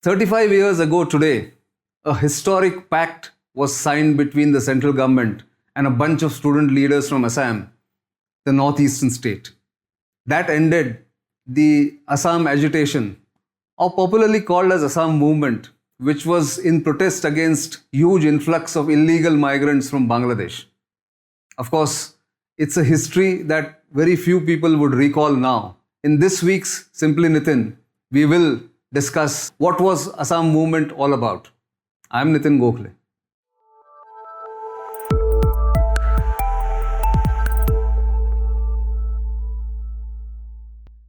35 years ago today, a historic pact was signed between the central government and a bunch of student leaders from Assam, the northeastern state. That ended the Assam agitation, or popularly called as Assam movement, which was in protest against huge influx of illegal migrants from Bangladesh. Of course, it's a history that very few people would recall now. In this week's Simply Nitin, we will discuss what was Assam movement all about. I'm Nitin Gokhale.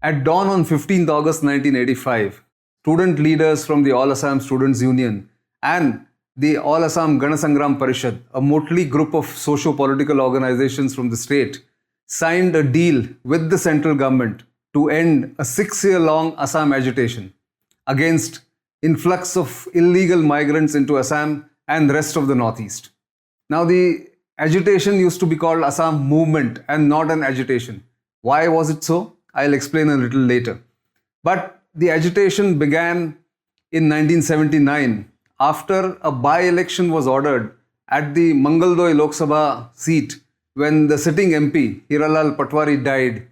At dawn on 15th August 1985, student leaders from the All Assam Students Union and the All Assam Ganasangram Parishad, a motley group of socio-political organizations from the state, signed a deal with the central government to end a 6-year-long Assam agitation against influx of illegal migrants into Assam and the rest of the northeast. Now, the agitation used to be called Assam movement and not an agitation. Why was it so? I'll explain a little later. But the agitation began in 1979 after a by-election was ordered at the Mangaldoy Lok Sabha seat when the sitting MP Hiralal Patwari died.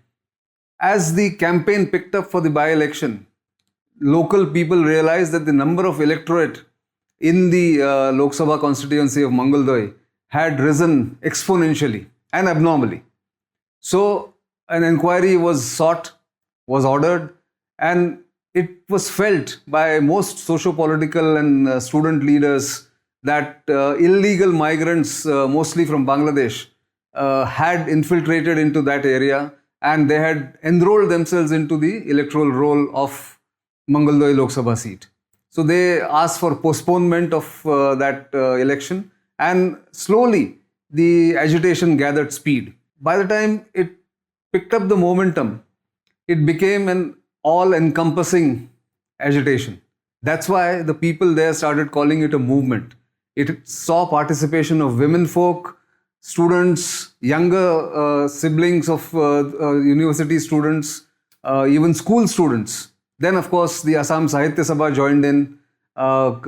As the campaign picked up for the by-election, local people realized that the number of electorate in the Lok Sabha constituency of Mangaldoy had risen exponentially and abnormally. So an inquiry was ordered, and it was felt by most socio-political and student leaders that illegal migrants, mostly from Bangladesh, had infiltrated into that area and they had enrolled themselves into the electoral roll of Mangaldoy Lok Sabha seat. So they asked for postponement of that election, and slowly the agitation gathered speed. By the time it picked up the momentum, it became an all-encompassing agitation. That's why the people there started calling it a movement. It saw participation of women folk, students, younger siblings of university students, even school students. Then, of course, the Assam Sahitya Sabha joined in.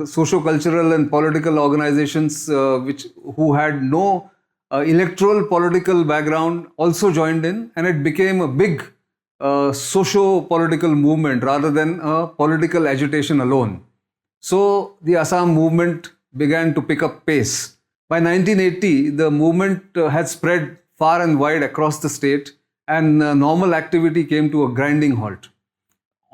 Socio-cultural and political organizations who had no electoral political background also joined in, and it became a big socio-political movement rather than a political agitation alone. So the Assam movement began to pick up pace. By 1980, the movement had spread far and wide across the state, and normal activity came to a grinding halt.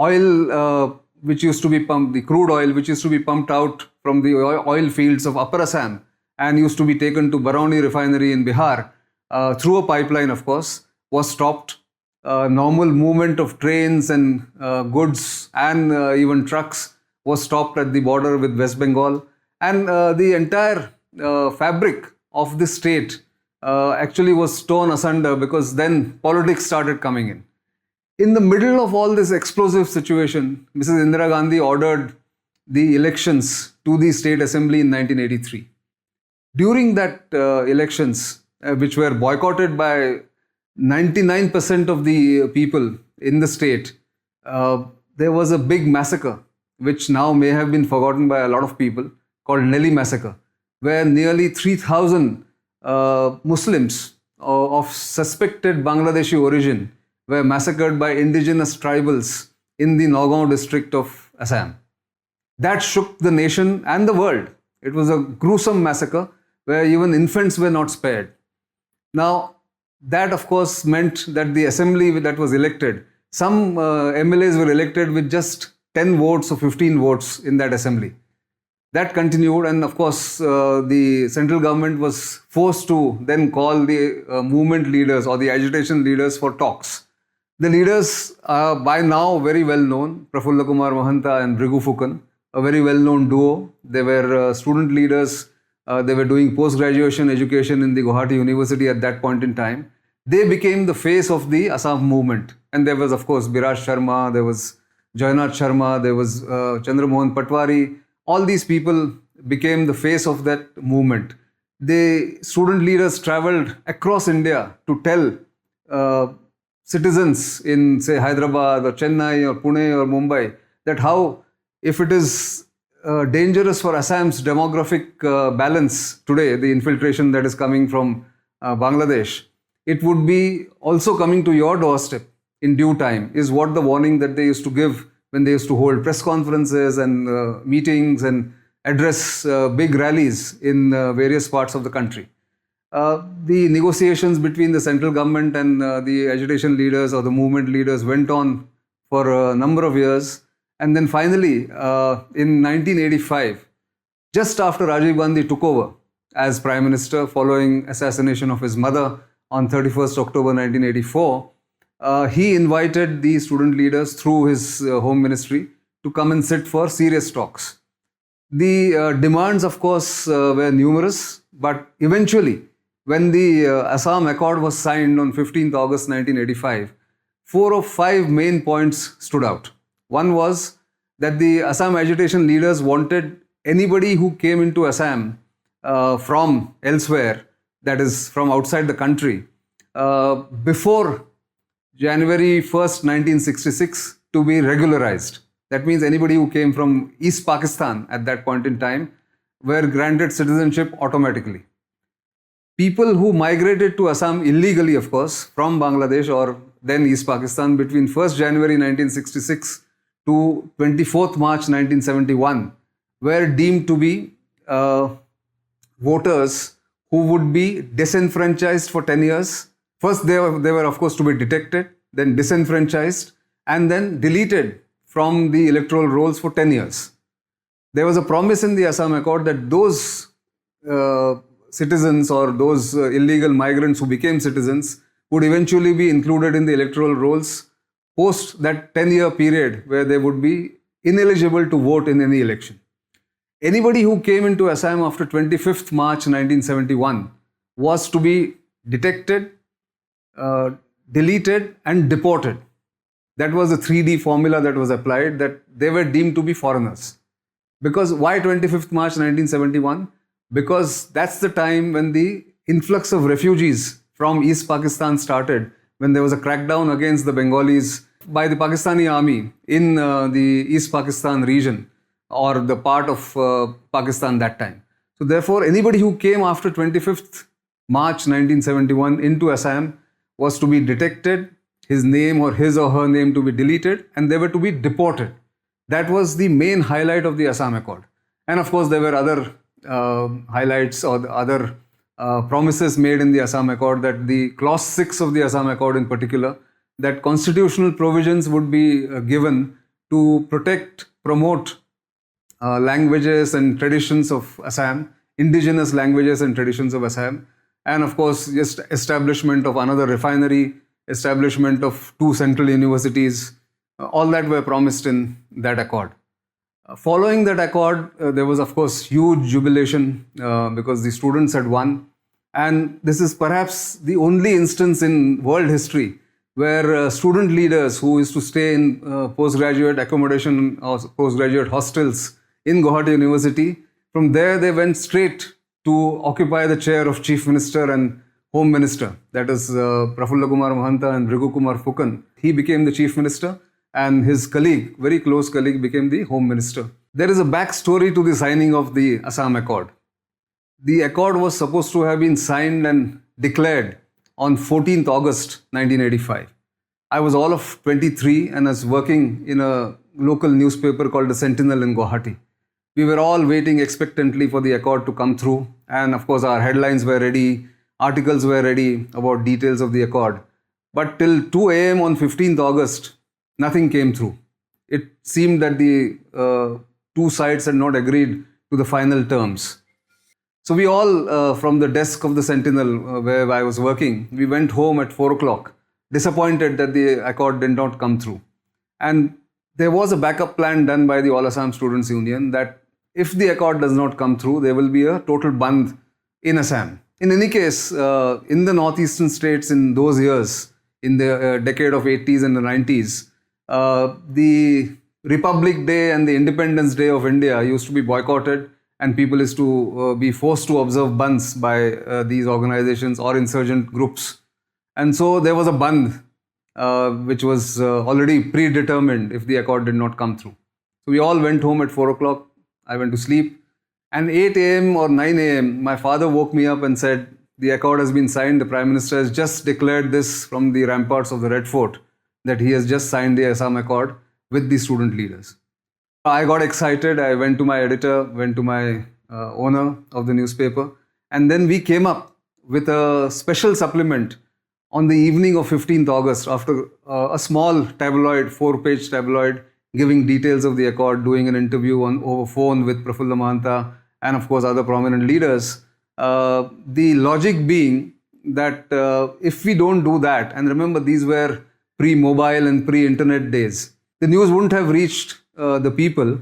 Oil, which used to be pumped, the crude oil, which used to be pumped out from the oil fields of Upper Assam and used to be taken to Barauni refinery in Bihar, through a pipeline, of course, was stopped. Normal movement of trains and goods and even trucks was stopped at the border with West Bengal. And the entire fabric of the state actually was torn asunder, because then politics started coming in. In the middle of all this explosive situation, Mrs. Indira Gandhi ordered the elections to the State Assembly in 1983. During that elections, which were boycotted by 99% of the people in the state, there was a big massacre, which now may have been forgotten by a lot of people, called Nelly Massacre, where nearly 3,000 Muslims of suspected Bangladeshi origin were massacred by indigenous tribals in the Nagaon district of Assam. That shook the nation and the world. It was a gruesome massacre where even infants were not spared. Now, that of course meant that the assembly that was elected, some MLAs were elected with just 10 votes or 15 votes in that assembly. That continued, and of course the central government was forced to then call the movement leaders or the agitation leaders for talks. The leaders are by now very well known, Prafulla Kumar Mahanta and Brigu Fukan, a very well known duo. They were student leaders. They were doing post-graduation education in the Guwahati University at that point in time. They became the face of the Assam movement. And there was, of course, Biraj Sharma, there was Jainath Sharma, there was Chandramohan Patwari. All these people became the face of that movement. The student leaders traveled across India to tell citizens in, say, Hyderabad or Chennai or Pune or Mumbai that how, if it is dangerous for Assam's demographic balance today, the infiltration that is coming from Bangladesh, it would be also coming to your doorstep in due time, is what the warning that they used to give when they used to hold press conferences and meetings and address big rallies in various parts of the country. The negotiations between the central government and the agitation leaders or the movement leaders went on for a number of years. And then finally, in 1985, just after Rajiv Gandhi took over as Prime Minister following assassination of his mother on 31st October 1984, he invited the student leaders through his home ministry to come and sit for serious talks. The demands, of course, were numerous, but eventually, when the Assam Accord was signed on 15th August 1985, 4 of 5 main points stood out. One was that the Assam agitation leaders wanted anybody who came into Assam from elsewhere, that is from outside the country, before January 1st, 1966, to be regularized. That means anybody who came from East Pakistan at that point in time were granted citizenship automatically. People who migrated to Assam illegally, of course, from Bangladesh or then East Pakistan between 1st January 1966 to 24th March 1971 were deemed to be voters who would be disenfranchised for 10 years. First, they were, of course, to be detected, then disenfranchised, and then deleted from the electoral rolls for 10 years. There was a promise in the Assam Accord that those citizens or those illegal migrants who became citizens would eventually be included in the electoral rolls post that 10-year period where they would be ineligible to vote in any election. Anybody who came into Assam after 25th March 1971 was to be detected, deleted and deported. That was the 3D formula that was applied, that they were deemed to be foreigners. Because why 25th March 1971? Because that's the time when the influx of refugees from East Pakistan started, when there was a crackdown against the Bengalis by the Pakistani army in the East Pakistan region or the part of Pakistan that time. So therefore, anybody who came after 25th March 1971 into Assam was to be detected, his name or his or her name to be deleted, and they were to be deported. That was the main highlight of the Assam Accord. And of course, there were other highlights or the other promises made in the Assam Accord, that the clause 6 of the Assam Accord in particular, that constitutional provisions would be given to protect, promote languages and traditions of Assam, indigenous languages and traditions of Assam, and of course just establishment of another refinery, establishment of 2 central universities, all that were promised in that accord. Following that accord, there was of course huge jubilation because the students had won, and this is perhaps the only instance in world history where student leaders who used to stay in postgraduate accommodation or postgraduate hostels in Guwahati University, from there they went straight to occupy the chair of Chief Minister and Home Minister, that is Prafulla Kumar Mahanta and Bhrigu Kumar Phukan. He became the Chief Minister and his colleague, very close colleague, became the Home Minister. There is a backstory to the signing of the Assam Accord. The accord was supposed to have been signed and declared on 14th August 1985. I was all of 23 and I was working in a local newspaper called the Sentinel in Guwahati. We were all waiting expectantly for the accord to come through, and of course our headlines were ready, articles were ready about details of the accord. But till 2 a.m. on 15th August, nothing came through. It seemed that the two sides had not agreed to the final terms. So we all, from the desk of the Sentinel where I was working, we went home at 4 o'clock, disappointed that the accord did not come through. And there was a backup plan done by the All Assam Students Union that if the accord does not come through, there will be a total bandh in Assam. In any case, in the northeastern states in those years, in the decade of 80s and the 90s, the Republic Day and the Independence Day of India used to be boycotted, and people used to be forced to observe bandhs by these organizations or insurgent groups. And so there was a bandh which was already predetermined if the accord did not come through. So we all went home at 4 o'clock. I went to sleep. And 8 a.m. or 9 a.m., my father woke me up and said, the accord has been signed. The Prime Minister has just declared this from the ramparts of the Red Fort, that he has just signed the Assam Accord with the student leaders. I got excited. I went to my editor, went to my owner of the newspaper, and then we came up with a special supplement on the evening of 15th August after a small tabloid, 4-page tabloid, giving details of the accord, doing an interview over phone with Prafulla Mahanta and of course other prominent leaders. The logic being that if we don't do that, and remember these were pre-mobile and pre-internet days, the news wouldn't have reached the people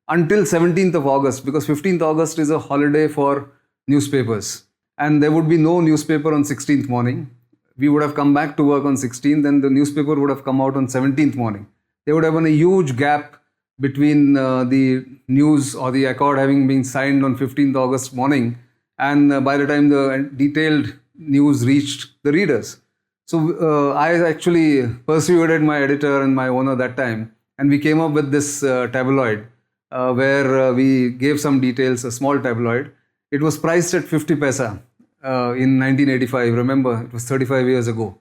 until 17th of August, because 15th August is a holiday for newspapers. And there would be no newspaper on 16th morning. We would have come back to work on 16th and the newspaper would have come out on 17th morning. There would have been a huge gap between the news or the accord having been signed on 15th August morning and by the time the detailed news reached the readers. So I actually persuaded my editor and my owner that time, and we came up with this tabloid where we gave some details, a small tabloid. It was priced at 50 paisa in 1985. Remember, it was 35 years ago.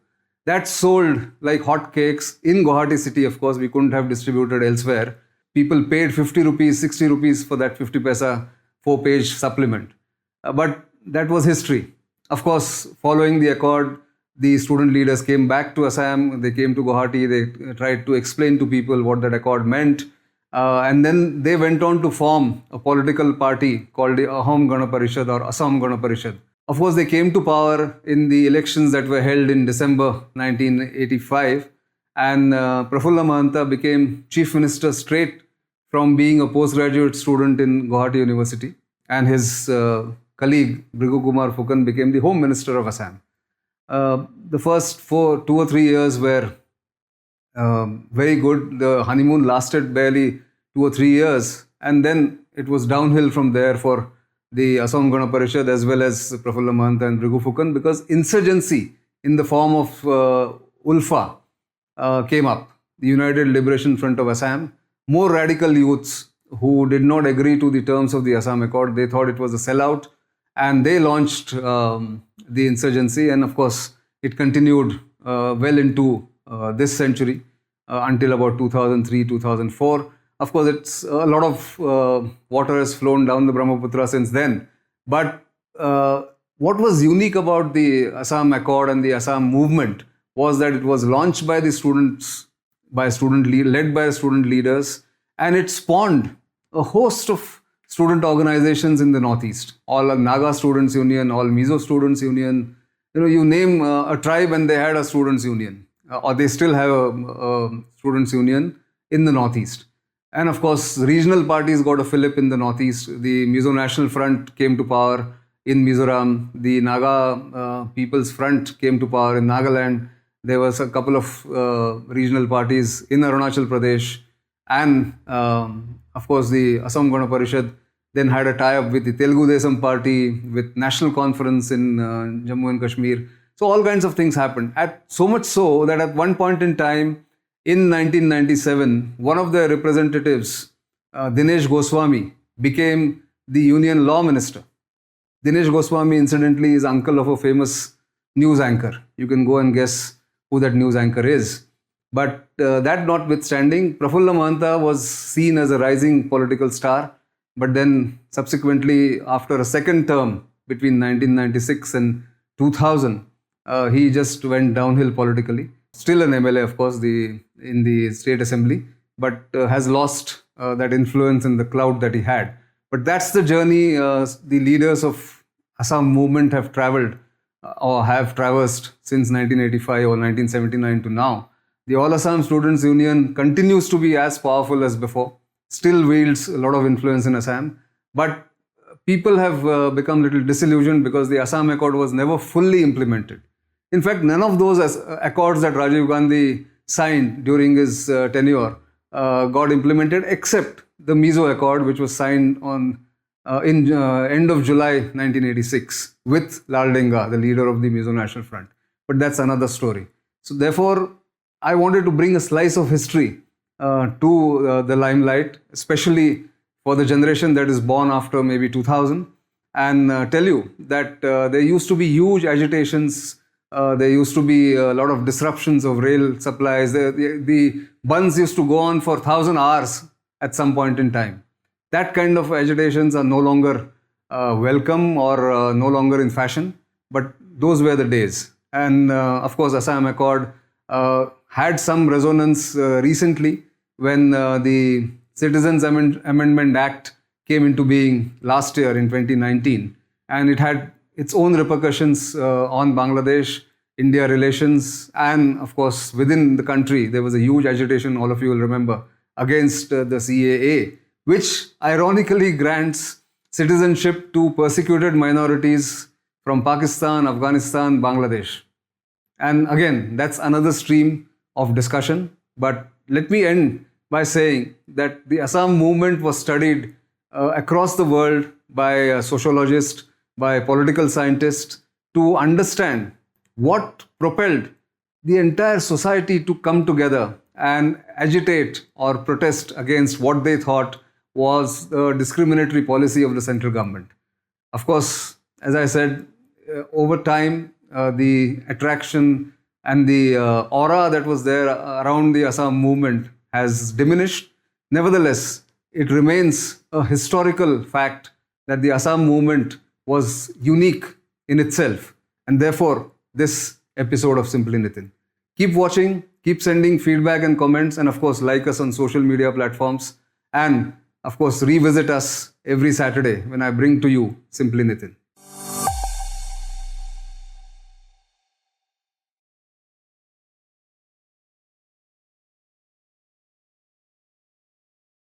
That sold like hotcakes in Guwahati city. Of course, we couldn't have distributed elsewhere. People paid 50 rupees, 60 rupees for that 50 paisa 4-page supplement. But that was history. Of course, following the accord, the student leaders came back to Assam. They came to Guwahati. They tried to explain to people what that accord meant. And then they went on to form a political party called the Ahom Gana Parishad or Assam Gana Parishad. Of course, they came to power in the elections that were held in December 1985. And Prafulla Mahanta became chief minister straight from being a postgraduate student in Guwahati University. And his colleague, Bhrigu Kumar Phukan, became the home minister of Assam. The first 2 or 3 years were very good. The honeymoon lasted barely 2 or 3 years, and then it was downhill from there for the Assam Gana Parishad as well as Prafulla Mahanta and Bhrigu Phukan, because insurgency in the form of ULFA came up, the United Liberation Front of Assam. More radical youths who did not agree to the terms of the Assam Accord, they thought it was a sellout, and they launched the insurgency, and of course it continued well into this century until about 2003, 2004. Of course, it's a lot of water has flown down the Brahmaputra since then. But what was unique about the Assam Accord and the Assam movement was that it was launched by the students, led by student leaders, and it spawned a host of student organizations in the Northeast. All Naga Students Union, all Mizo Students Union. You name a tribe and they had a students union, or they still have a students union in the Northeast. And of course, regional parties got a fillip in the Northeast. The Mizo National Front came to power in Mizoram. The Naga People's Front came to power in Nagaland. There was a couple of regional parties in Arunachal Pradesh. And of course, the Assam Gana Parishad then had a tie-up with the Telugu Desam party, with National Conference in Jammu and Kashmir. So all kinds of things happened. So much so that at one point in time, in 1997, one of their representatives, Dinesh Goswami, became the Union Law Minister. Dinesh Goswami, incidentally, is uncle of a famous news anchor. You can go and guess who that news anchor is. But that notwithstanding, Prafulla Mahanta was seen as a rising political star. But then subsequently, after a second term between 1996 and 2000, he just went downhill politically. Still an MLA, of course, in the state assembly, but has lost that influence and the clout that he had. But that's the journey the leaders of Assam movement have traveled or have traversed since 1985 or 1979 to now. The All Assam Students Union continues to be as powerful as before, still wields a lot of influence in Assam, but people have become a little disillusioned because the Assam Accord was never fully implemented. In fact, none of those accords that Rajiv Gandhi signed during his tenure got implemented, except the Mizo Accord, which was signed on in end of July 1986 with Lal Denga, the leader of the Mizo National Front. But that's another story. So therefore, I wanted to bring a slice of history to the limelight, especially for the generation that is born after maybe 2000 and tell you that there used to be huge agitations. There used to be a lot of disruptions of rail supplies. The bunds used to go on for 1,000 hours at some point in time. That kind of agitations are no longer welcome or no longer in fashion, but those were the days. And of course, Assam Accord had some resonance recently when the Citizens Amendment Act came into being last year in 2019, and it had its own repercussions on Bangladesh, India relations, and of course within the country there was a huge agitation, all of you will remember, against the CAA, which ironically grants citizenship to persecuted minorities from Pakistan, Afghanistan, Bangladesh. And again, that's another stream of discussion. But let me end by saying that the Assam movement was studied across the world by sociologists, by political scientists, to understand what propelled the entire society to come together and agitate or protest against what they thought was the discriminatory policy of the central government. Of course, as I said, over time, the attraction and the aura that was there around the Assam movement has diminished. Nevertheless, it remains a historical fact that the Assam movement was unique in itself. And therefore, this episode of Simply Nitin. Keep watching, keep sending feedback and comments, and of course, like us on social media platforms. And of course, revisit us every Saturday when I bring to you Simply Nitin.